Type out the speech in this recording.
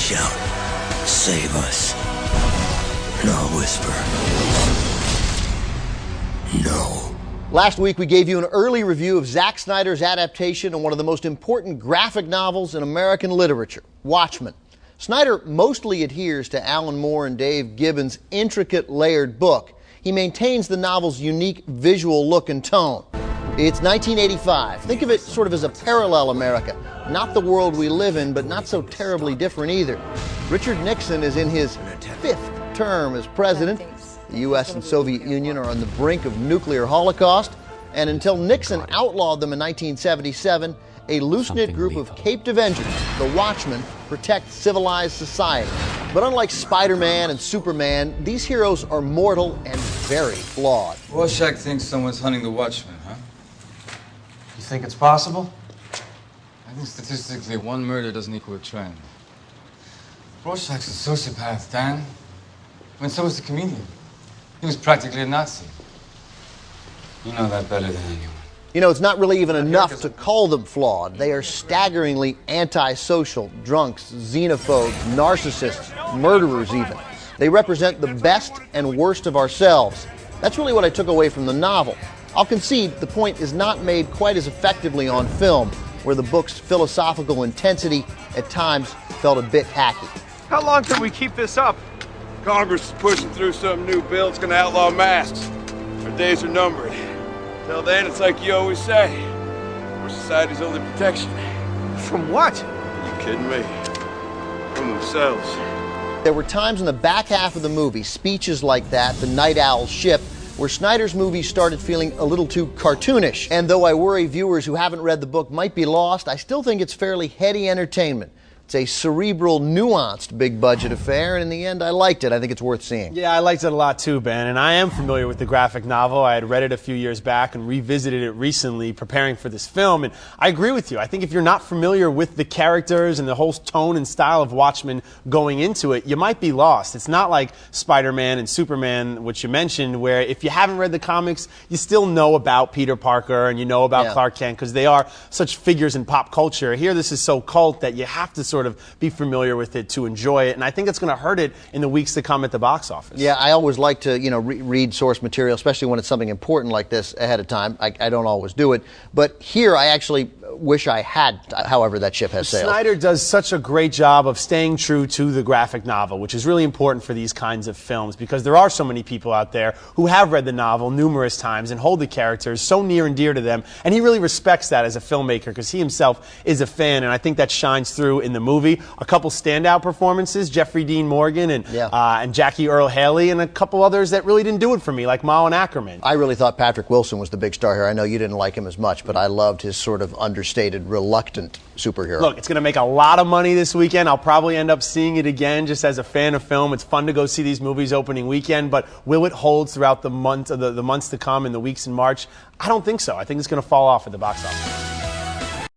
shout, "Save us." And I'll whisper, "No." Last week we gave you an early review of Zack Snyder's adaptation of one of the most important graphic novels in American literature, Watchmen. Snyder mostly adheres to Alan Moore and Dave Gibbons' intricate, layered book. He maintains the novel's unique visual look and tone. It's 1985. Think of it sort of as a parallel America. Not the world we live in, but not so terribly different either. Richard Nixon is in his 5th term as president. The U.S. and Soviet Union are on the brink of nuclear holocaust. And until Nixon outlawed them in 1977, a loose-knit group of caped Avengers, the Watchmen, protect civilized society. But unlike Spider-Man and Superman, these heroes are mortal and very flawed. Rorschach thinks someone's hunting the Watchmen, huh? You think it's possible? I think statistically one murder doesn't equal a trend. Rorschach's a sociopath, Dan. I mean, so was the comedian. He was practically a Nazi. You know that better than anyone. You know, it's not really even enough to call them flawed. They are staggeringly antisocial, drunks, xenophobes, narcissists, murderers even. They represent the best and worst of ourselves. That's really what I took away from the novel. I'll concede the point is not made quite as effectively on film, where the book's philosophical intensity at times felt a bit hacky. How long can we keep this up? Congress is pushing through some new bill that's going to outlaw masks. Our days are numbered. Till then, it's like you always say, we're society's only protection. From what? Are you kidding me? From themselves. There were times in the back half of the movie, speeches like that, the Night Owl's ship, where Snyder's movies started feeling a little too cartoonish. And though I worry viewers who haven't read the book might be lost, I still think it's fairly heady entertainment. It's a cerebral, nuanced, big-budget affair, and in the end, I liked it. I think it's worth seeing. Yeah, I liked it a lot too, Ben, and I am familiar with the graphic novel. I had read it a few years back and revisited it recently preparing for this film, and I agree with you. I think if you're not familiar with the characters and the whole tone and style of Watchmen going into it, you might be lost. It's not like Spider-Man and Superman, which you mentioned, where if you haven't read the comics, you still know about Peter Parker and you know about Clark Kent because they are such figures in pop culture. Here, this is so cult that you have to sort of be familiar with it to enjoy it, and I think it's going to hurt it in the weeks to come at the box office. Yeah, I always like to, read source material, especially when it's something important like this ahead of time. I don't always do it, but here I actually wish I had, however that ship has sailed. Snyder does such a great job of staying true to the graphic novel, which is really important for these kinds of films because there are so many people out there who have read the novel numerous times and hold the characters so near and dear to them, and he really respects that as a filmmaker because he himself is a fan, and I think that shines through in the movie. A couple standout performances, Jeffrey Dean Morgan and Jackie Earle Haley, and a couple others that really didn't do it for me, like Malin Ackerman. I really thought Patrick Wilson was the big star here. I know you didn't like him as much, but I loved his sort of understated, reluctant superhero. Look, it's going to make a lot of money this weekend. I'll probably end up seeing it again just as a fan of film. It's fun to go see these movies opening weekend, but will it hold throughout the months to come in the weeks in March? I don't think so. I think it's going to fall off at the box office.